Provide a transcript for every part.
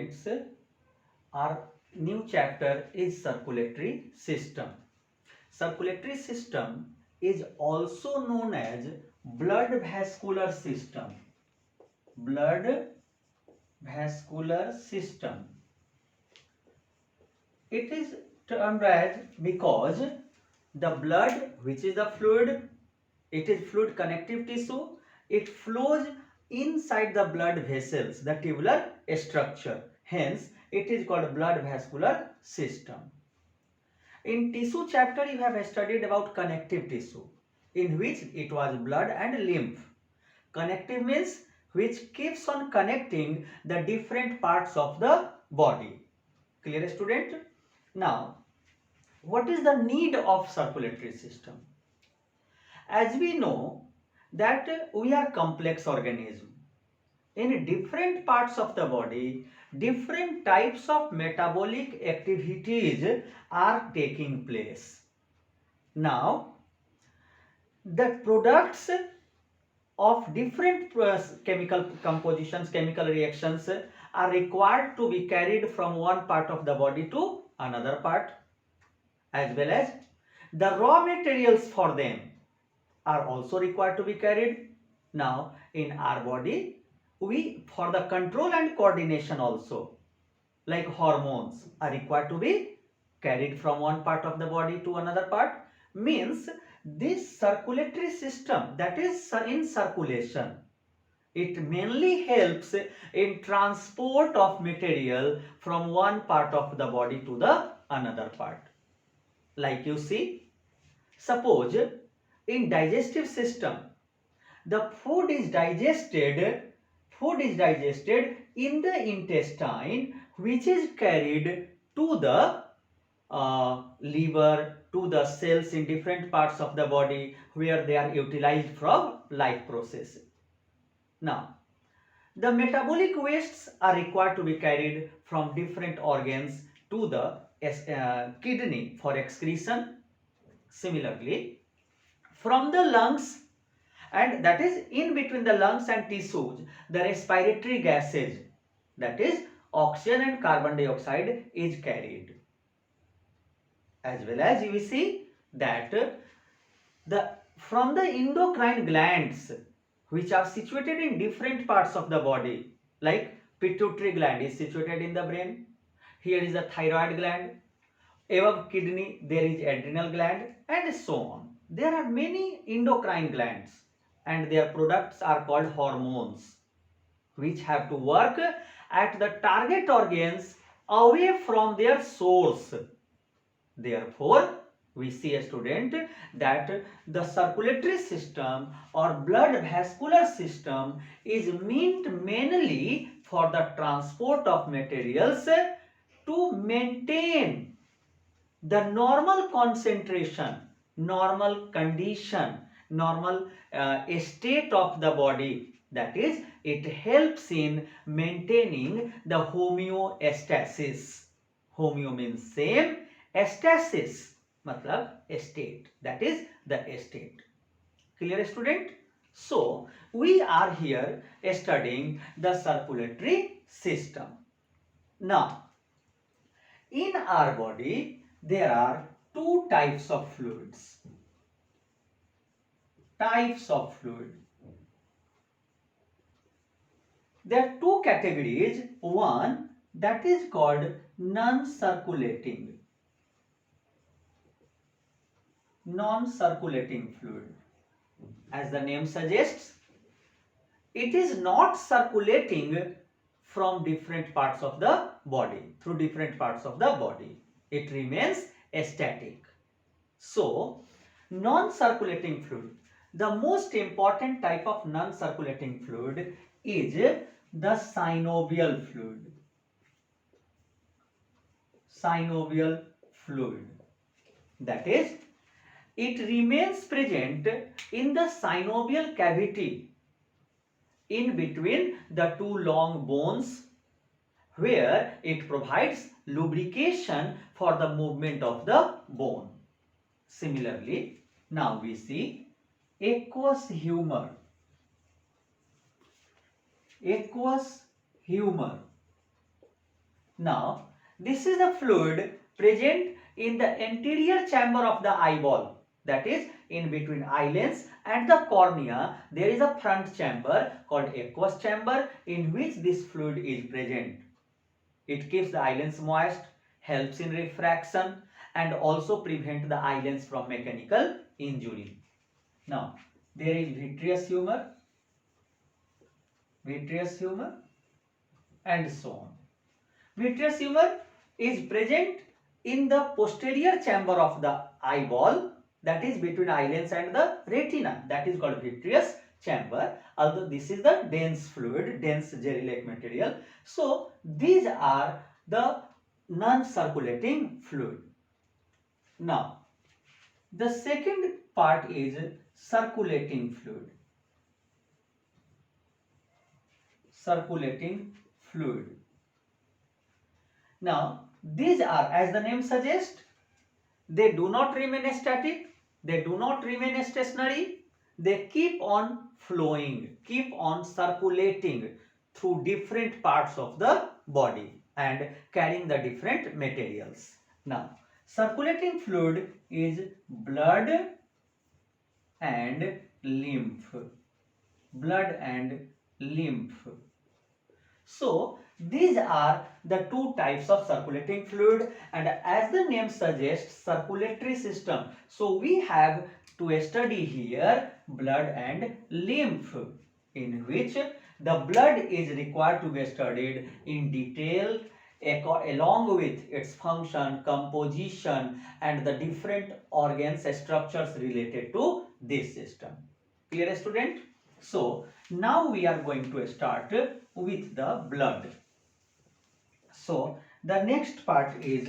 students, our new chapter is circulatory system. Circulatory system is also known as blood vascular system. Blood vascular system. It is termed as because the blood, which is the fluid, it is fluid connective tissue, it flows inside the blood vessels, the tubular structure. Hence, it is called blood vascular system. In tissue chapter, you have studied about connective tissue, in which it was blood and lymph. Connective means which keeps on connecting the different parts of the body. Clear, student? Now, what is the need of circulatory system? As we know that we are complex organism. In different parts of the body, different types of metabolic activities are taking place. Now, the products of different chemical compositions, chemical reactions are required to be carried from one part of the body to another part, as well as the raw materials for them are also required to be carried. Now, in our body, we, for the control and coordination also, like hormones are required to be carried from one part of the body to another part. Means this circulatory system that is in circulation, it mainly helps in transport of material from one part of the body to the another part. Like you see, suppose in digestive system, the food is digested in the intestine, which is carried to the liver, to the cells in different parts of the body where they are utilized from life process. Now, the metabolic wastes are required to be carried from different organs to the kidney for excretion. Similarly, from the lungs, and that is in between the lungs and tissues, the respiratory gases, that is oxygen and carbon dioxide, is carried. As well as you see that from the endocrine glands, which are situated in different parts of the body, like pituitary gland is situated in the brain, here is the thyroid gland, above kidney there is adrenal gland, and so on. There are many endocrine glands and their products are called hormones, which have to work at the target organs away from their source. Therefore, we see, a student, that the circulatory system or blood vascular system is meant mainly for the transport of materials to maintain the normal concentration, normal condition, normal state of the body. That is, it helps in maintaining the homeostasis. Homeo means same, stasis matlab state, that is the state. Clear, student? So, we are here studying the circulatory system. Now, in our body, there are two types of fluids. Types of fluid. There are two categories. One that is called non-circulating. Non-circulating fluid. As the name suggests, it is not circulating from different parts of the body, through different parts of the body. It remains static. So, non-circulating fluid. The most important type of non-circulating fluid is the synovial fluid. Synovial fluid. That is, it remains present in the synovial cavity in between the two long bones, where it provides lubrication for the movement of the bone. Similarly, now we see aqueous humor. Aqueous humor. Now, this is the fluid present in the anterior chamber of the eyeball, that is in between eyelids and the cornea. There is a front chamber called aqueous chamber in which this fluid is present. It keeps the eyelids moist, helps in refraction, and also prevent the eyelids from mechanical injury. Now, there is vitreous humor, and so on. Vitreous humor is present in the posterior chamber of the eyeball, that is between eyelids and the retina, that is called vitreous chamber. Although this is the dense fluid, dense jelly-like material. So these are the non-circulating fluid. Now the second part is circulating fluid. Now these are, as the name suggests, they do not remain static, they do not remain stationary, they keep on flowing, keep on circulating through different parts of the body and carrying the different materials. Now, circulating fluid is blood and lymph. So these are the two types of circulating fluid, and as the name suggests, circulatory system. So we have to study here blood and lymph, in which the blood is required to be studied in detail along with its function, composition, and the different organs, structures related to this system. Clear, student? So now we are going to start with the blood. So the next part is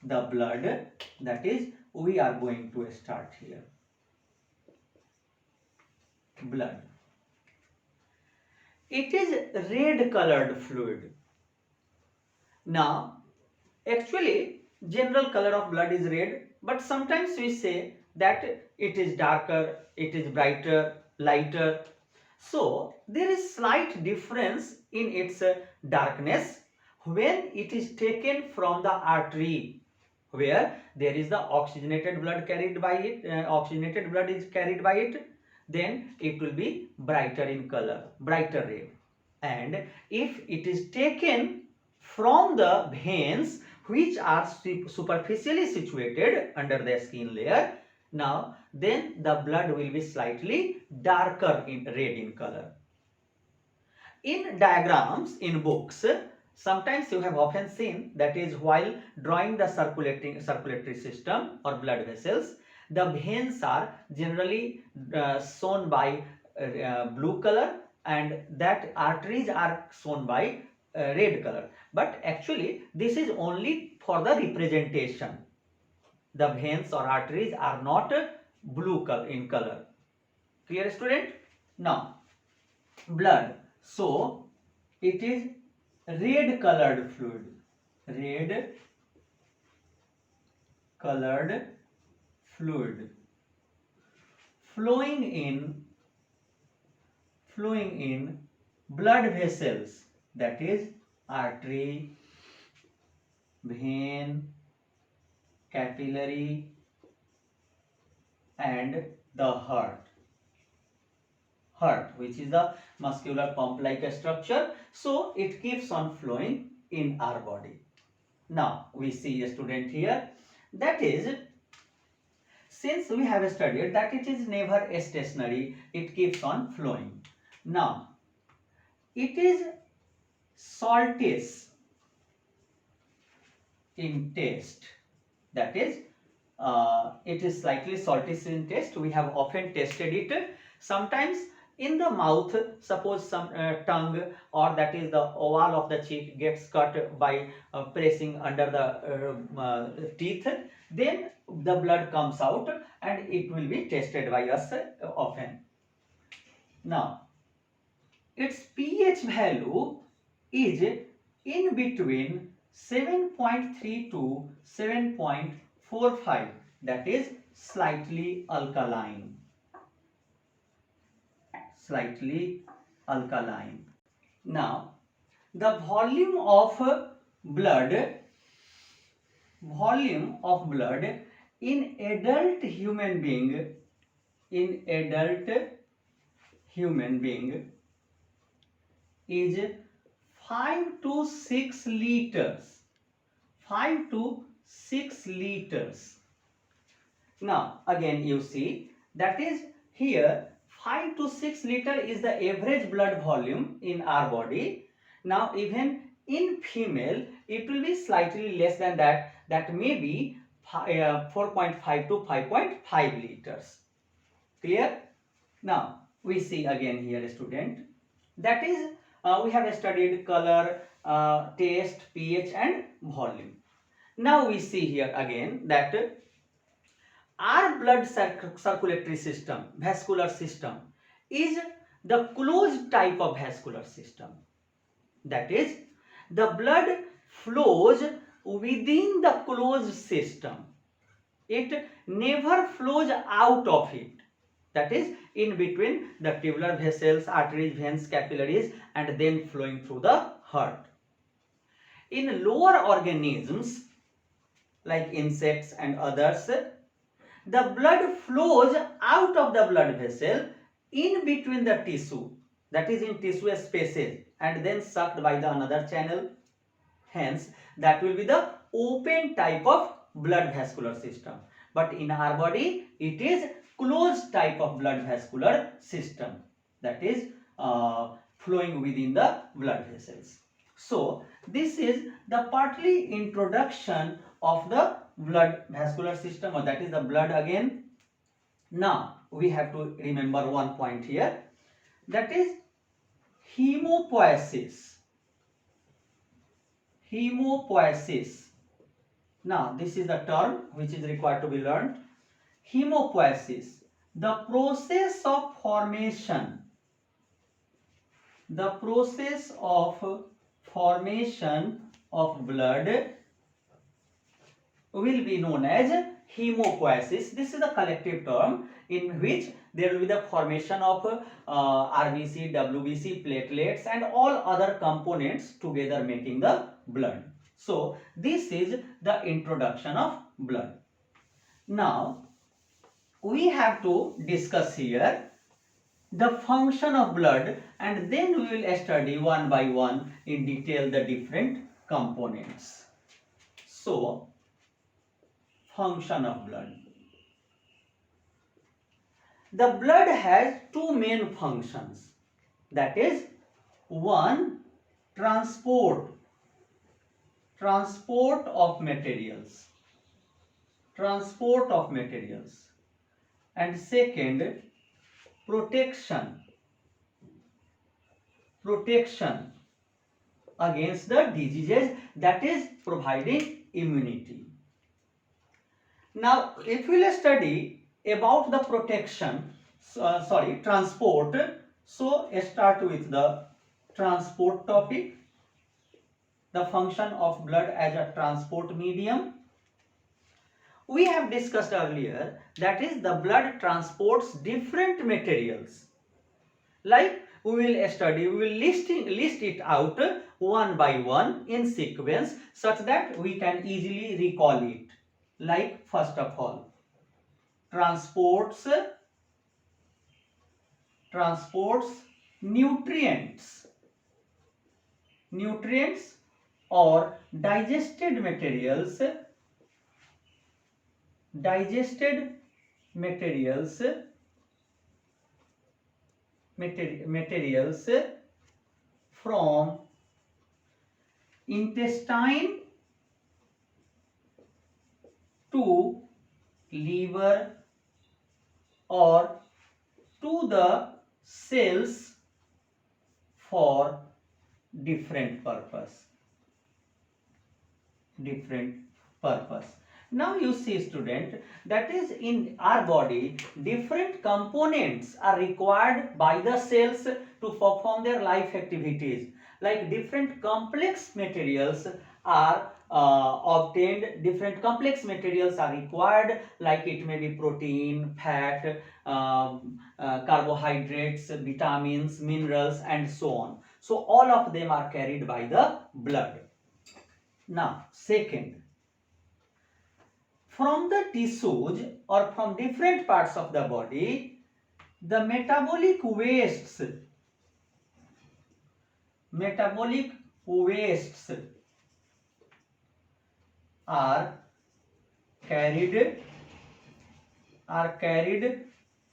the blood, that is we are going to start here. Blood. It is red colored fluid. Now actually general color of blood is red, but sometimes we say that it is darker, it is brighter, lighter. So there is slight difference in its darkness when it is taken from the artery, where there is the oxygenated blood carried by it, oxygenated blood is carried by it, then it will be brighter in color, brighter red. And if it is taken from the veins which are superficially situated under the skin layer, now then the blood will be slightly darker in red in color. In diagrams in books, sometimes you have often seen, that is while drawing the circulatory system or blood vessels, the veins are generally shown by blue color, and that arteries are shown by red color. But actually this is only for the representation. The veins or arteries are not blue color in color. Clear, student? Now blood, so it is red colored fluid, flowing in blood vessels, that is artery, vein, capillary, and the heart, which is the muscular pump like structure. So it keeps on flowing in our body. Now we see a student here, that is, since we have studied that it is never stationary, it keeps on flowing. Now it is saltish in taste, that is it is slightly saltish in taste. We have often tasted it. Sometimes in the mouth, suppose some tongue or that is the oval of the cheek gets cut by pressing under the teeth, then the blood comes out and it will be tasted by us often. Now its pH value is in between 7.3 to 7.45, that is slightly alkaline. Now the volume of blood volume of blood in adult human being is 5 to 6 liters. 5 to 6 liters. Now again you see that is here 5 to 6 liter is the average blood volume in our body. Now even in female it will be slightly less than that, that may be 4.5 to 5.5 liters. Clear? Now we see again here student, that is we have studied color, taste, pH and volume. Now we see here again that our blood circulatory system, vascular system, is the closed type of vascular system. That is, the blood flows within the closed system. It never flows out of it. That is, in between the tubular vessels, arteries, veins, capillaries, and then flowing through the heart. In lower organisms like insects and others, the blood flows out of the blood vessel in between the tissue, that is in tissue spaces, and then sucked by the another channel. Hence, that will be the open type of blood vascular system. But in our body, it is closed type of blood vascular system, that is flowing within the blood vessels. So, this is the partly introduction of the blood vascular system, or that is the blood again. Now we have to remember one point here, that is hemopoiesis. Now this is the term which is required to be learned. Hemopoiesis, the process of formation of blood will be known as hemopoiesis. This is a collective term in which there will be the formation of RBC, WBC, platelets and all other components together making the blood. So this is the introduction of blood. Now we have to discuss here the function of blood, and then we will study one by one in detail the different components. So, function of blood. The blood has two main functions, that is, one, transport of materials, and second, protection against the diseases, that is providing immunity. Now if we will study about the transport, so start with the transport topic, the function of blood as a transport medium. We have discussed earlier, that is the blood transports different materials. Like we will list it out one by one in sequence such that we can easily recall it. Like first of all, transports nutrients or digested materials from intestine to liver or to the cells for different purpose. Now you see student, that is in our body different components are required by the cells to perform their life activities. Like different complex materials are obtained, different complex materials are required, like it may be protein, fat, carbohydrates, vitamins, minerals and so on. So all of them are carried by the blood. Now, second, from the tissues or from different parts of the body, the metabolic wastes are carried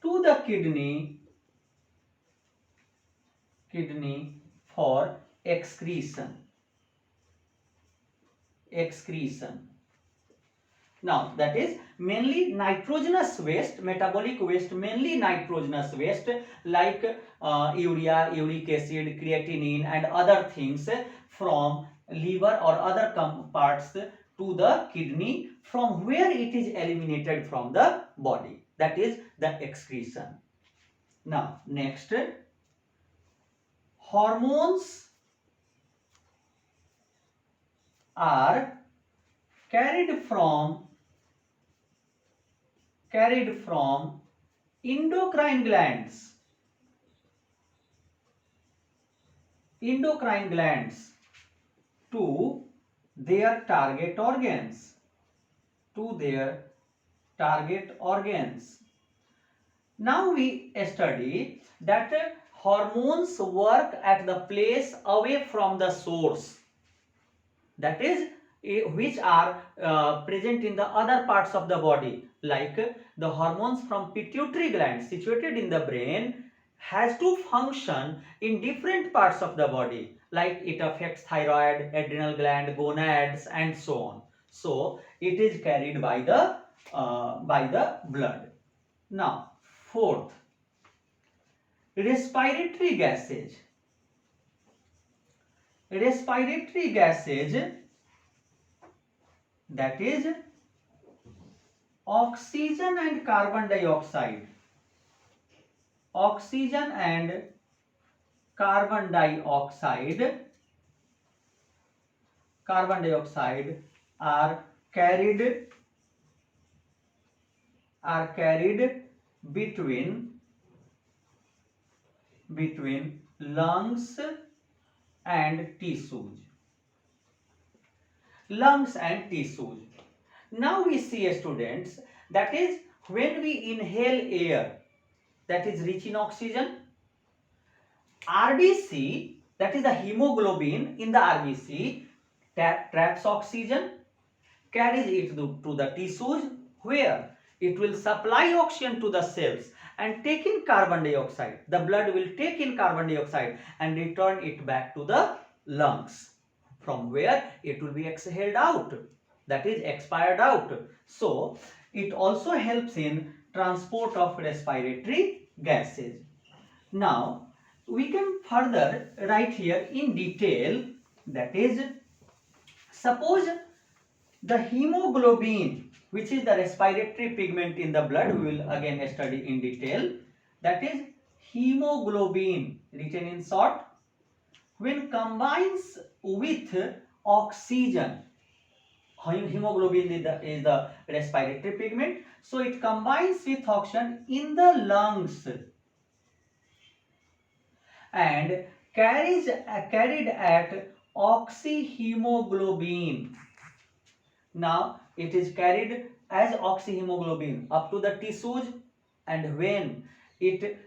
to the kidney for excretion. Now, that is mainly nitrogenous waste, metabolic waste, mainly nitrogenous waste like urea, uric acid, creatinine and other things from liver or other parts to the kidney, from where it is eliminated from the body. That is the excretion. Now, next, hormones are carried from endocrine glands to their target organs. Now we study that hormones work at the place away from the source, that is which are present in the other parts of the body, like the hormones from pituitary gland situated in the brain has to function in different parts of the body, like it affects thyroid, adrenal gland, gonads and so on. So it is carried by the blood. Now, fourth, respiratory gases. That is oxygen and carbon dioxide. Carbon dioxide are carried between lungs and tissues. Now we see, students, that is when we inhale air that is rich in oxygen, RBC, that is the hemoglobin in the RBC, traps oxygen, carries it to the tissues, where it will supply oxygen to the cells and take in carbon dioxide. The blood will take in carbon dioxide and return it back to the lungs, from where it will be exhaled out, that is expired out. So it also helps in transport of respiratory gases. Now we can further write here in detail, that is, suppose the hemoglobin, which is the respiratory pigment in the blood, we will again study in detail. That is hemoglobin, written in short, when combines with oxygen. Hemoglobin is the respiratory pigment, so it combines with oxygen in the lungs and carried at oxyhemoglobin. Now it is carried as oxyhemoglobin up to the tissues, and when it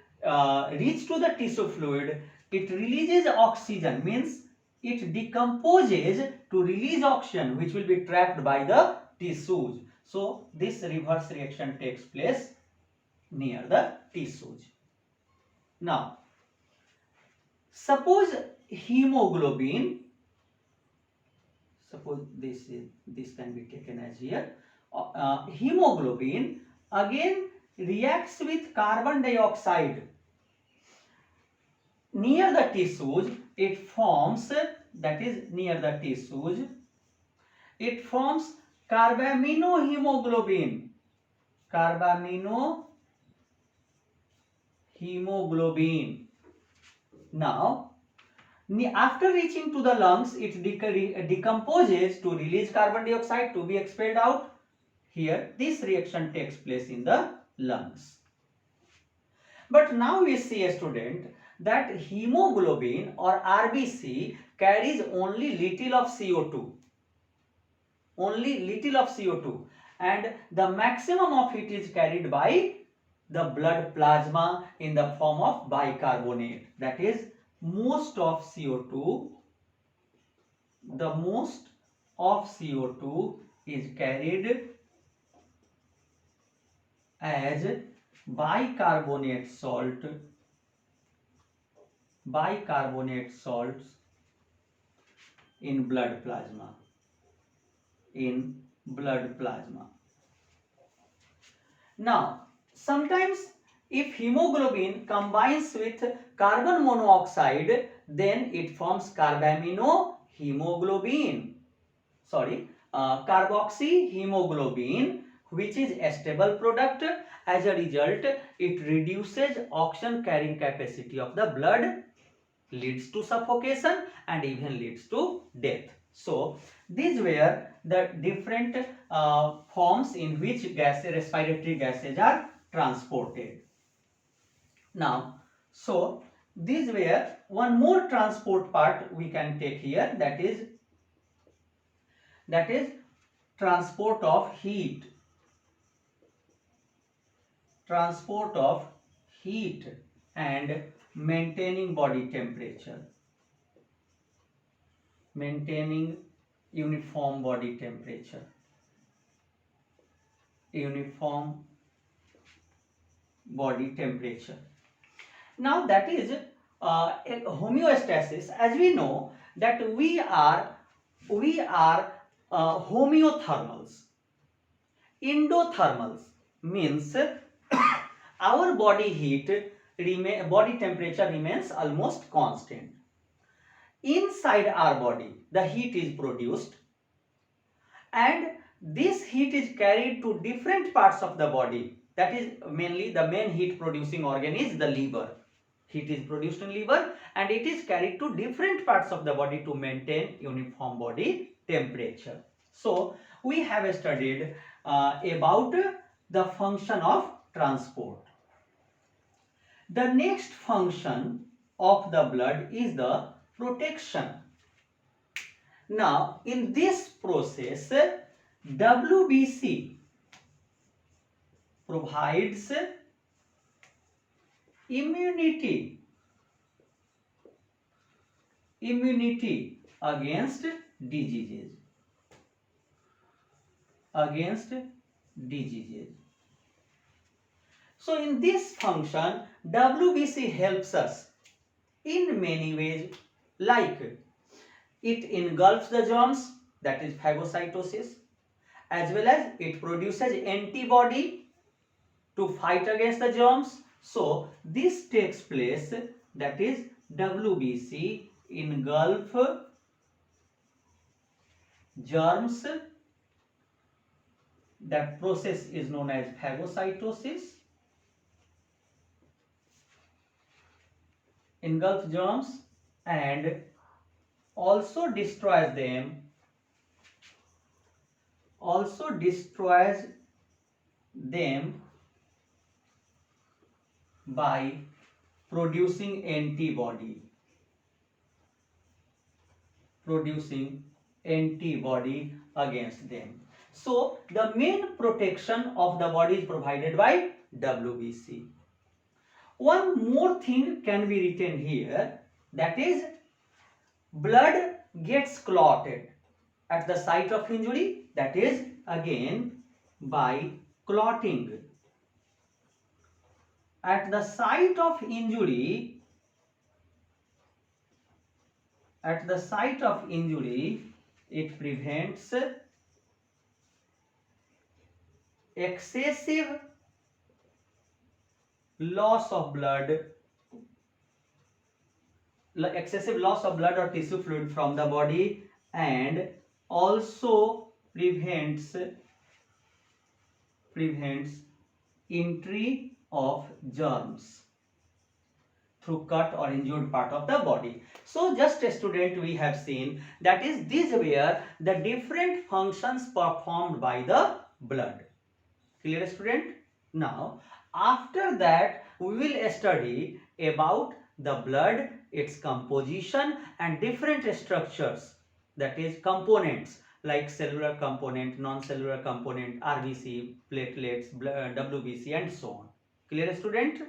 reaches to the tissue fluid, it releases oxygen, means it decomposes to release oxygen, which will be trapped by the tissues. So this reverse reaction takes place near the tissues. Now suppose hemoglobin, suppose this can be taken as here, hemoglobin again reacts with carbon dioxide near the tissues. It forms, that is near the tissues, it forms carbaminohemoglobin. Now after reaching to the lungs, it decomposes to release carbon dioxide to be expelled out. Here this reaction takes place in the lungs. But now we see, a student, that hemoglobin or RBC carries only little of CO2. only little of CO2, and the maximum of it is carried by the blood plasma in the form of bicarbonate. That is, most of CO2, the most of CO2 is carried as bicarbonate salts in blood plasma. Now, sometimes if hemoglobin combines with carbon monoxide, then it forms carboxyhemoglobin, which is a stable product. As a result, it reduces oxygen carrying capacity of the blood, leads to suffocation, and even leads to death. So these were the different forms in which respiratory gases are transported. Now, so these were one more transport part we can take here, that is transport of heat and maintaining body temperature, maintaining uniform body temperature, Now that is homeostasis. As we know that we are homeothermals. Endothermals means our body temperature remains almost constant. Inside our body, the heat is produced, and this heat is carried to different parts of the body. That is mainly the main heat producing organ is the liver. Heat is produced in liver, and it is carried to different parts of the body to maintain uniform body temperature. So we have studied about the function of transport. The next function of the blood is the protection. Now, in this process, WBC provides immunity against diseases. So in this function, WBC helps us in many ways, like it engulfs the germs, that is phagocytosis, as well as it produces antibody to fight against the germs. So this takes place, that is WBC engulf germs. That process is known as phagocytosis. Engulf germs and also destroys them, by producing antibody against them. So the main protection of the body is provided by WBC. One more thing can be written here, that is blood gets clotted at the site of injury, that is again by clotting. At the site of injury, it prevents excessive loss of blood or tissue fluid from the body, and also prevents entry of germs through cut or injured part of the body. So just a student, we have seen that is these were the different functions performed by the blood. Clear, student? Now after that we will study about the blood, its composition and different structures, that is components like cellular component, non-cellular component, RBC, platelets, WBC and so on. Clear student?